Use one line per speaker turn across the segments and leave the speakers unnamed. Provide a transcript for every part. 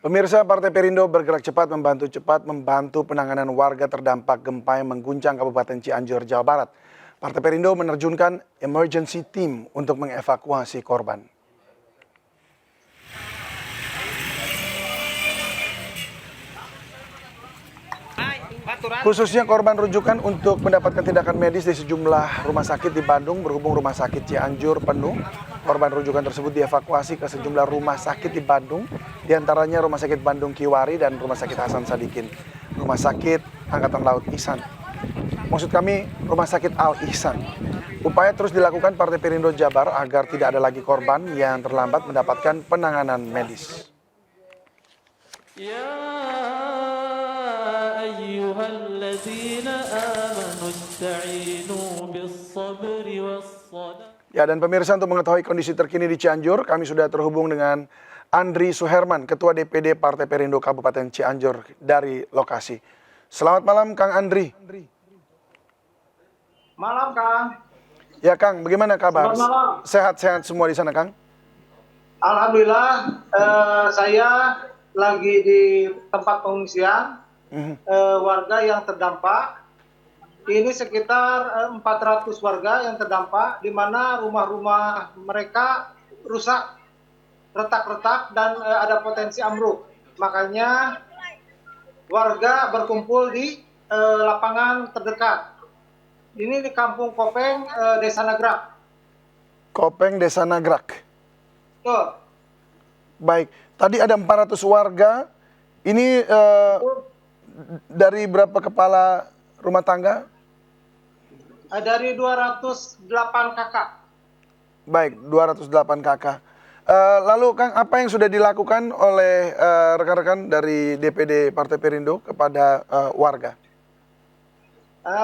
Pemirsa, Partai Perindo bergerak cepat membantu penanganan warga terdampak gempa yang mengguncang Kabupaten Cianjur, Jawa Barat. Partai Perindo menerjunkan emergency team untuk mengevakuasi korban. Khususnya korban rujukan untuk mendapatkan tindakan medis di sejumlah rumah sakit di Bandung. Berhubung rumah sakit Cianjur penuh, korban rujukan tersebut dievakuasi ke sejumlah rumah sakit di Bandung, diantaranya Rumah Sakit Bandung Kiwari dan Rumah Sakit Hasan Sadikin, Rumah Sakit Angkatan Laut Ihsan. Maksud kami Rumah Sakit Al Ihsan. Upaya terus dilakukan Partai Perindo Jabar agar tidak ada lagi korban yang terlambat mendapatkan penanganan medis. Ya, dan pemirsa, untuk mengetahui kondisi terkini di Cianjur, kami sudah terhubung dengan Andri Suherman, Ketua DPD Partai Perindo Kabupaten Cianjur dari lokasi. Selamat malam, Kang Andri.
Malam, Kang.
Ya, Kang, bagaimana kabar?
Selamat malam.
Sehat-sehat semua di sana, Kang?
Alhamdulillah, saya lagi di tempat pengungsian warga yang terdampak. Ini sekitar 400 warga yang terdampak, di mana rumah-rumah mereka rusak, retak-retak, dan ada potensi ambruk. Makanya warga berkumpul di lapangan terdekat. Ini di Kampung Kopeng, Desa Nagrak.
Kopeng, Desa Nagrak.
Tuh.
Baik, tadi ada 400 warga. Ini dari berapa kepala rumah tangga?
Dari 208 kakak.
Baik, 208 kakak. Lalu Kang, apa yang sudah dilakukan oleh rekan-rekan dari DPD Partai Perindo kepada warga?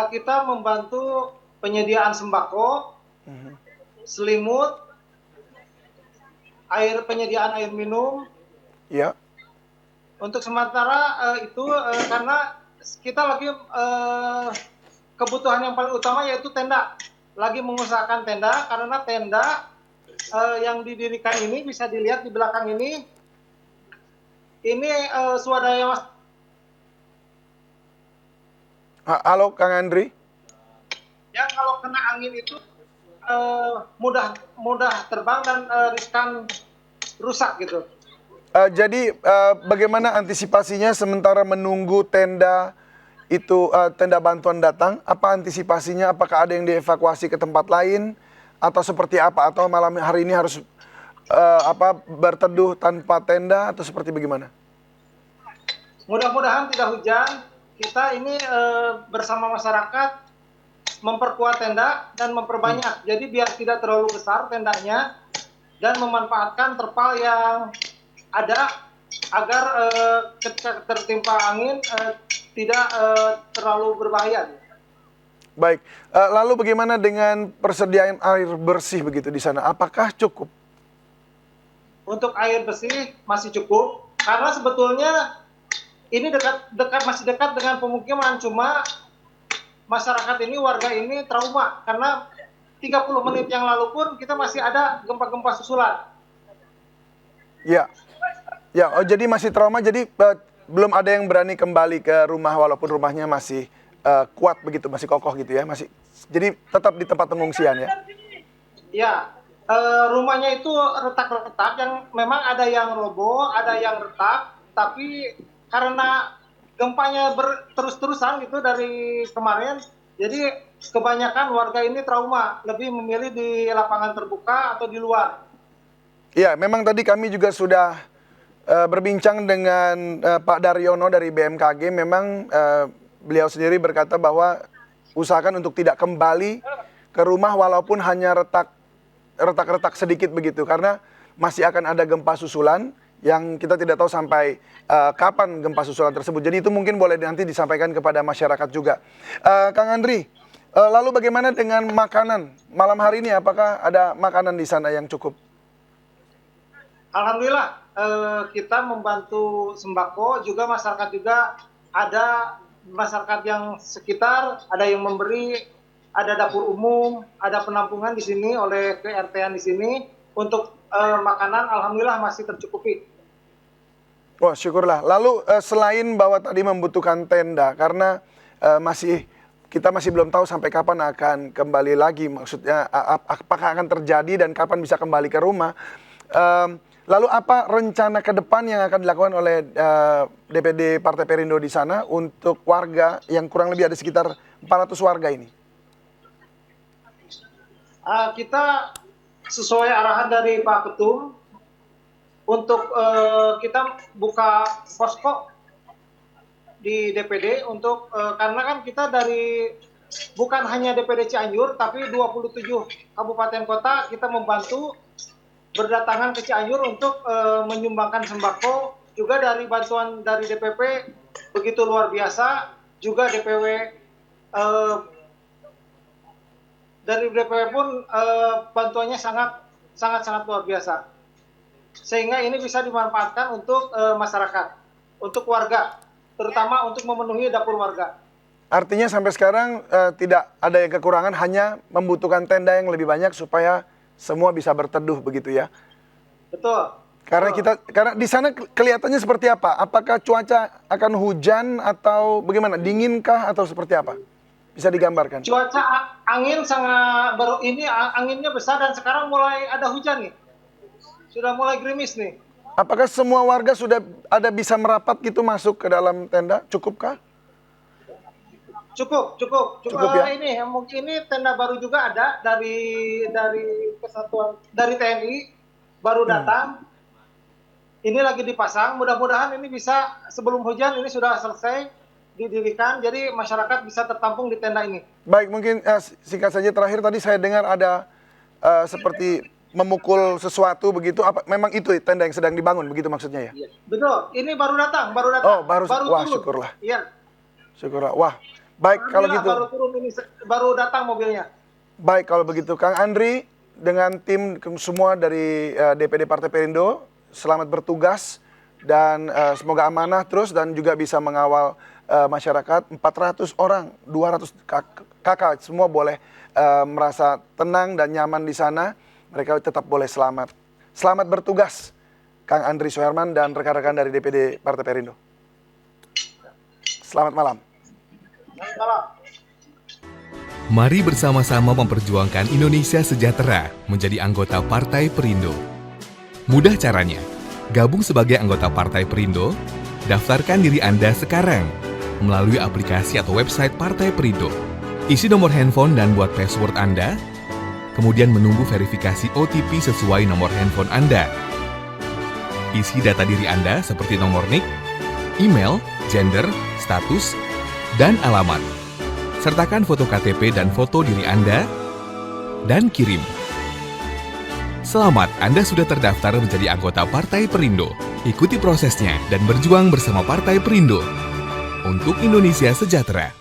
Kita membantu penyediaan sembako, selimut, penyediaan air minum.
Ya.
Untuk sementara itu karena kita lagi kebutuhan yang paling utama yaitu tenda. Lagi mengusahakan tenda, karena tenda yang didirikan ini bisa dilihat di belakang ini. Ini swadaya.
Halo, Kang Andri.
Yang kalau kena angin itu mudah terbang dan riskan rusak gitu.
Jadi bagaimana antisipasinya sementara menunggu tenda itu tenda bantuan datang? Apa antisipasinya? Apakah ada yang dievakuasi ke tempat lain atau seperti apa? Atau malam hari ini harus berteduh tanpa tenda atau seperti bagaimana?
Mudah-mudahan tidak hujan. Kita ini bersama masyarakat memperkuat tenda dan memperbanyak. Jadi biar tidak terlalu besar tendanya dan memanfaatkan terpal yang ada agar ketika tertimpa angin tidak terlalu berbahaya.
Baik, lalu bagaimana dengan persediaan air bersih begitu di sana? Apakah cukup?
Untuk air bersih masih cukup, karena sebetulnya ini masih dekat dengan pemukiman, cuma masyarakat ini, warga ini trauma karena 30 menit yang lalu pun kita masih ada gempa-gempa susulan.
Ya. Ya, jadi masih trauma, jadi belum ada yang berani kembali ke rumah walaupun rumahnya masih kuat begitu, masih kokoh gitu ya, masih. Jadi tetap di tempat pengungsian ya.
Ya, rumahnya itu retak-retak, yang memang ada yang roboh, ada yang retak, tapi karena gempanya terus-terusan gitu dari kemarin, jadi kebanyakan warga ini trauma, lebih memilih di lapangan terbuka atau di luar.
Ya, memang tadi kami juga sudah berbincang dengan Pak Daryono dari BMKG. Memang beliau sendiri berkata bahwa usahakan untuk tidak kembali ke rumah walaupun hanya retak-retak sedikit begitu, karena masih akan ada gempa susulan yang kita tidak tahu sampai kapan gempa susulan tersebut. Jadi itu mungkin boleh nanti disampaikan kepada masyarakat juga. Kang Andri, lalu bagaimana dengan makanan malam hari ini? Apakah ada makanan di sana yang cukup?
Alhamdulillah, kita membantu sembako, juga masyarakat juga ada masyarakat yang sekitar, ada yang memberi, ada dapur umum, ada penampungan di sini oleh PRT-an di sini untuk makanan. Alhamdulillah masih tercukupi.
Wah, syukurlah. Lalu selain bahwa tadi membutuhkan tenda, karena kita masih belum tahu sampai kapan akan kembali lagi. Maksudnya apakah akan terjadi dan kapan bisa kembali ke rumah. Lalu apa rencana ke depan yang akan dilakukan oleh DPD Partai Perindo di sana untuk warga yang kurang lebih ada sekitar 400 warga ini?
Kita sesuai arahan dari Pak Ketum, untuk kita buka posko di DPD untuk karena kan kita bukan hanya DPD Cianjur tapi 27 kabupaten kota kita membantu berdatangan ke Cianjur untuk menyumbangkan sembako, juga dari bantuan dari DPP begitu luar biasa, juga DPW dari DPW pun bantuannya sangat luar biasa. Sehingga ini bisa dimanfaatkan untuk masyarakat, untuk warga, terutama untuk memenuhi dapur warga.
Artinya sampai sekarang tidak ada yang kekurangan, hanya membutuhkan tenda yang lebih banyak supaya semua bisa berteduh begitu ya.
Betul.
Karena di sana kelihatannya seperti apa? Apakah cuaca akan hujan atau bagaimana? Dinginkah atau seperti apa? Bisa digambarkan.
Cuaca angin anginnya besar dan sekarang mulai ada hujan nih. Sudah mulai gerimis nih.
Apakah semua warga sudah bisa merapat gitu masuk ke dalam tenda? Cukupkah?
Cukup ya. Ini tenda baru juga ada dari kesatuan dari TNI baru datang. Ini lagi dipasang. Mudah-mudahan ini bisa sebelum hujan ini sudah selesai didirikan. Jadi masyarakat bisa tertampung di tenda ini.
Baik, mungkin singkat saja terakhir tadi saya dengar ada seperti memukul sesuatu begitu. Memang itu tenda yang sedang dibangun begitu maksudnya ya?
Betul. Ini baru datang.
Oh, baru wah,
turun.
syukurlah.
Iya.
Syukurlah. Wah, baik kalau gitu.
Baru turun ini, baru datang mobilnya.
Baik kalau begitu, Kang Andri dengan tim semua dari DPD Partai Perindo, selamat bertugas dan semoga amanah terus dan juga bisa mengawal masyarakat. 400 orang, 200 kakak semua boleh merasa tenang dan nyaman di sana. Mereka tetap boleh selamat. Selamat bertugas, Kang Andri Soeharman dan rekan-rekan dari DPD Partai Perindo. Selamat malam.
Selamat malam.
Mari bersama-sama memperjuangkan Indonesia sejahtera menjadi anggota Partai Perindo. Mudah caranya, gabung sebagai anggota Partai Perindo, daftarkan diri Anda sekarang melalui aplikasi atau website Partai Perindo. Isi nomor handphone dan buat password Anda, kemudian menunggu verifikasi OTP sesuai nomor handphone Anda. Isi data diri Anda seperti nomor NIK, email, gender, status, dan alamat. Sertakan foto KTP dan foto diri Anda, dan kirim. Selamat, Anda sudah terdaftar menjadi anggota Partai Perindo. Ikuti prosesnya dan berjuang bersama Partai Perindo untuk Indonesia sejahtera.